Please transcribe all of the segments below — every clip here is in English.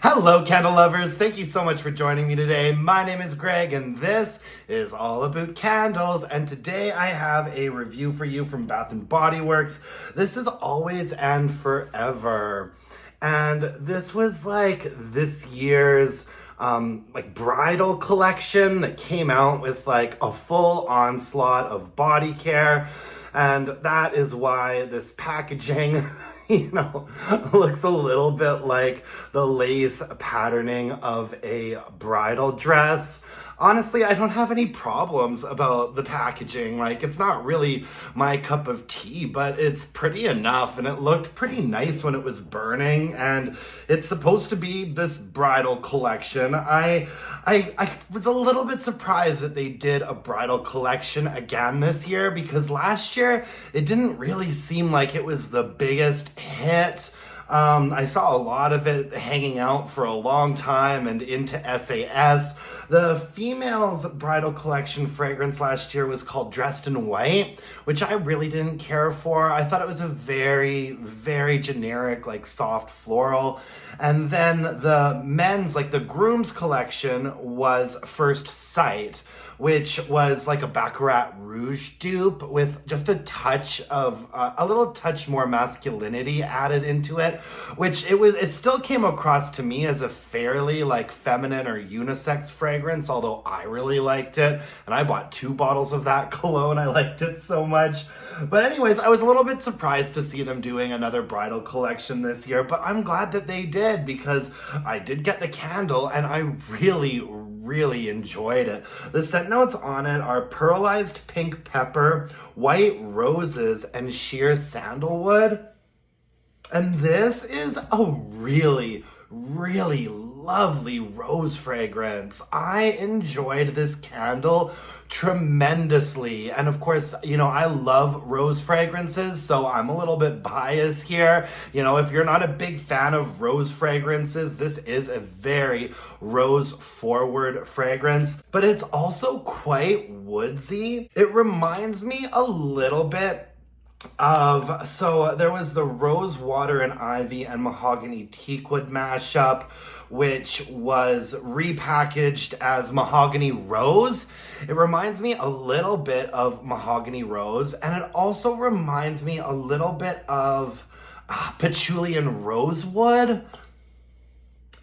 Hello, candle lovers. Thank you so much for joining me today. My name is Greg, and this is all about candles. And today I have a review for you from Bath and Body Works. This is Always and Forever. And this was like this year's bridal collection that came out with like a full onslaught of body care. And that is why this packaging looks a little bit like the lace patterning of a bridal dress. Honestly, I don't have any problems about the packaging. Like, it's not really my cup of tea, but it's pretty enough, and it looked pretty nice when it was burning, and it's supposed to be this bridal collection. I was a little bit surprised that they did a bridal collection again this year, because last year it didn't really seem like it was the biggest hit. I saw a lot of it hanging out for a long time and into SAS. The female's bridal collection fragrance last year was called Dressed in White, which I really didn't care for. I thought it was a very, very generic, like soft floral. And then the men's, like the groom's collection was First Sight, which was like a Baccarat Rouge dupe with just a little touch more masculinity added into it, which it still came across to me as a fairly like feminine or unisex fragrance, although I really liked it. And I bought 2 bottles of that cologne. I liked it so much. But anyways, I was a little bit surprised to see them doing another bridal collection this year, but I'm glad that they did, because I did get the candle and I really enjoyed it. The scent notes on it are pearlized pink pepper, white roses, and sheer sandalwood. And this is a really lovely rose fragrance. I enjoyed this candle tremendously. And of course, I love rose fragrances, so I'm a little bit biased here. If you're not a big fan of rose fragrances, this is a very rose forward fragrance, but it's also quite woodsy. It reminds me a little bit so there was the Rose Water and Ivy and Mahogany Teakwood mashup, which was repackaged as Mahogany Rose. It reminds me a little bit of Mahogany Rose, and it also reminds me a little bit of Patchouli and Rosewood,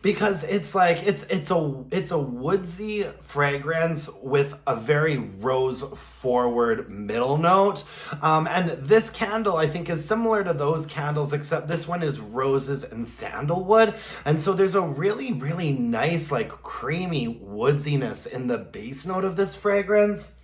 because it's like it's a woodsy fragrance with a very rose forward middle note, and this candle I think is similar to those candles, except this one is roses and sandalwood, and so there's a really nice like creamy woodsiness in the base note of this fragrance.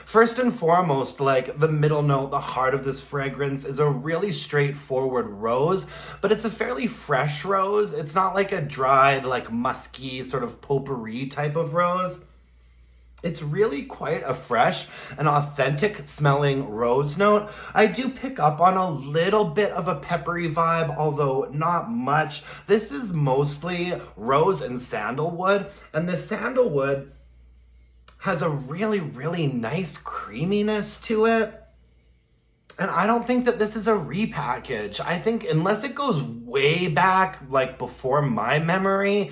First and foremost, like the middle note, the heart of this fragrance is a really straightforward rose, but it's a fairly fresh rose. It's not like a dried, like musky sort of potpourri type of rose. It's really quite a fresh and authentic smelling rose note. I do pick up on a little bit of a peppery vibe, although not much. This is mostly rose and sandalwood, and the sandalwood has a really nice creaminess to it. And I don't think that this is a repackage. I think unless it goes way back, like before my memory,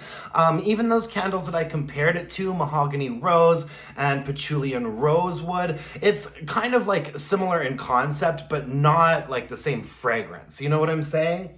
even those candles that I compared it to, Mahogany Rose and Patchouli and Rosewood, it's kind of like similar in concept, but not like the same fragrance. You know what I'm saying?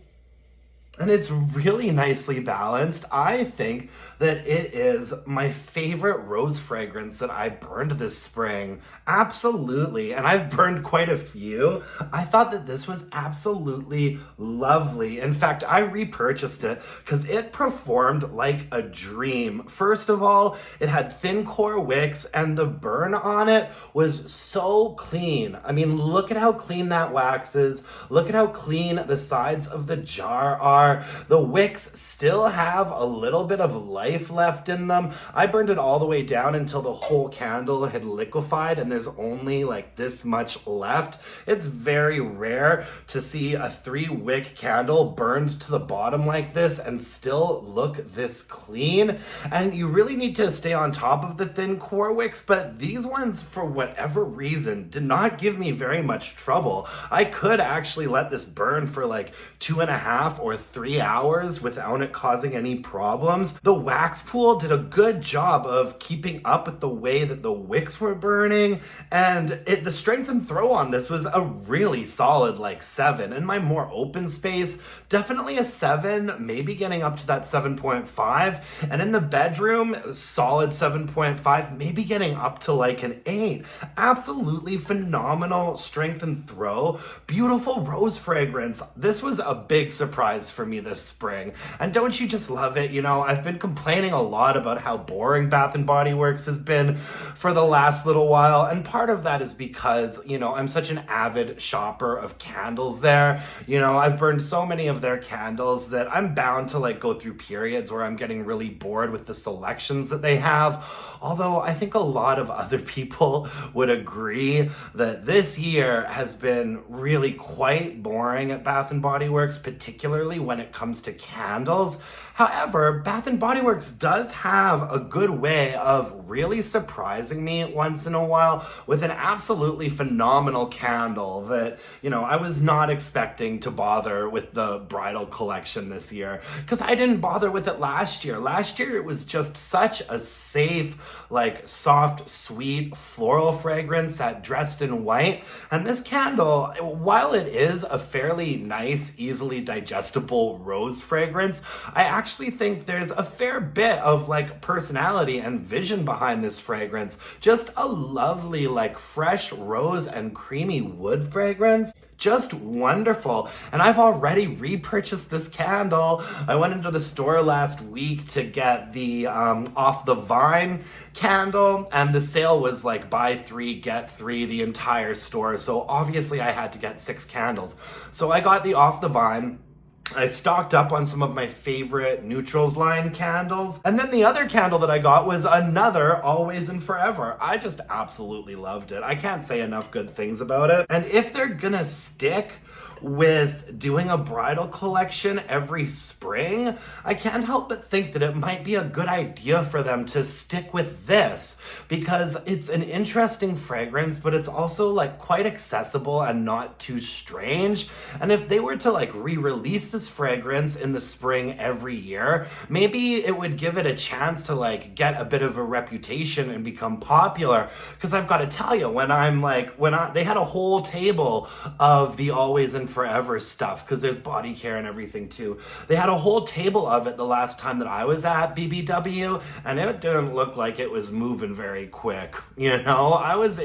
And it's really nicely balanced. I think that it is my favorite rose fragrance that I burned this spring. Absolutely. And I've burned quite a few. I thought that this was absolutely lovely. In fact, I repurchased it because it performed like a dream. First of all, it had thin core wicks, and the burn on it was so clean. I mean, look at how clean that wax is. Look at how clean the sides of the jar are. The wicks still have a little bit of life left in them. I burned it all the way down until the whole candle had liquefied and there's only like this much left. It's very rare to see a 3-wick candle burned to the bottom like this and still look this clean. And you really need to stay on top of the thin core wicks, but these ones, for whatever reason, did not give me very much trouble. I could actually let this burn for like 2.5 or 3 3 hours without it causing any problems. The wax pool did a good job of keeping up with the way that the wicks were burning, and the strength and throw on this was a really solid like 7. In my more open space, definitely a 7, maybe getting up to that 7.5, and in the bedroom, solid 7.5, maybe getting up to like an 8. Absolutely phenomenal strength and throw. Beautiful rose fragrance. This was a big surprise for me this spring. And don't you just love it? You know, I've been complaining a lot about how boring Bath & Body Works has been for the last little while. And part of that is because, you know, I'm such an avid shopper of candles there. You know, I've burned so many of their candles that I'm bound to like go through periods where I'm getting really bored with the selections that they have. Although I think a lot of other people would agree that this year has been really quite boring at Bath & Body Works, particularly when it comes to candles. However, Bath & Body Works does have a good way of really surprising me once in a while with an absolutely phenomenal candle that, you know, I was not expecting to bother with the bridal collection this year, because I didn't bother with it last year. Last year it was just such a safe, like soft, sweet floral fragrance that dressed in white. And this candle, while it is a fairly nice, easily digestible rose fragrance, I actually think there's a fair bit of like personality and vision behind this fragrance. Just a lovely, like fresh rose and creamy wood fragrance. Just wonderful. And I've already repurchased this candle. I went into the store last week to get the Off the Vine candle, and the sale was like buy 3, get 3 the entire store. So obviously I had to get 6 candles. So I got the Off the Vine. I stocked up on some of my favorite Neutrals line candles. And then the other candle that I got was another Always and Forever. I just absolutely loved it. I can't say enough good things about it. And if they're gonna stick with doing a bridal collection every spring, I can't help but think that it might be a good idea for them to stick with this, because it's an interesting fragrance, but it's also like quite accessible and not too strange. And if they were to like re-release this fragrance in the spring every year, maybe it would give it a chance to like get a bit of a reputation and become popular. Because I've got to tell you, they had a whole table of the Always and Forever stuff, because there's body care and everything too. They had a whole table of it the last time that I was at BBW, and it didn't look like it was moving very quick. You know, I was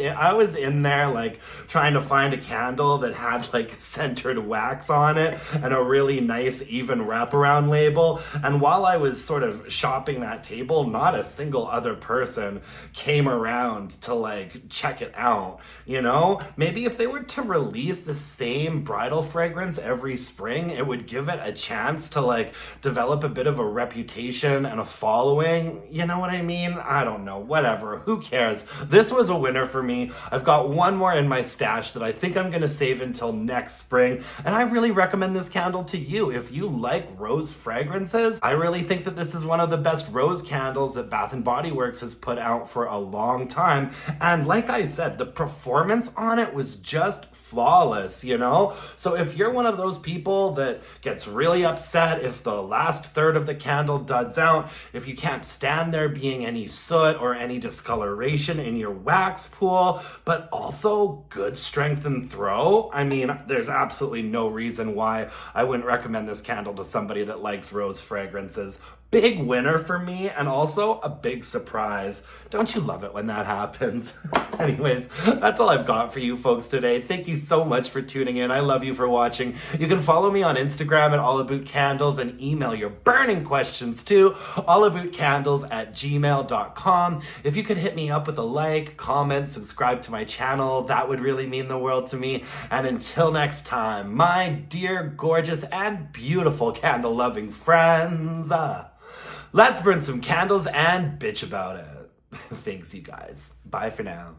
in there like trying to find a candle that had like centered wax on it and a really nice even wraparound label. And while I was sort of shopping that table, not a single other person came around to like check it out. You know, maybe if they were to release the same bridal fragrance every spring, it would give it a chance to like develop a bit of a reputation and a following. You know what I mean? I don't know, whatever, who cares? This was a winner for me. I've got one more in my stash that I think I'm gonna save until next spring, and I really recommend this candle to you. If you like rose fragrances, I really think that this is one of the best rose candles that Bath & Body Works has put out for a long time. And like I said, the performance on it was just flawless, you know? So if you're one of those people that gets really upset if the last third of the candle duds out, if you can't stand there being any soot or any discoloration in your wax pool, but also good strength and throw, I mean, there's absolutely no reason why I wouldn't recommend this candle to somebody that likes rose fragrances. Big winner for me, and also a big surprise. Don't you love it when that happens? Anyways, that's all I've got for you folks today. Thank you so much for tuning in. I love you for watching. You can follow me on Instagram at allaboutcandles and email your burning questions to allaboutcandles@gmail.com. If you could hit me up with a like, comment, subscribe to my channel, that would really mean the world to me. And until next time, my dear, gorgeous, and beautiful candle-loving friends, let's burn some candles and bitch about it. Thanks, you guys. Bye for now.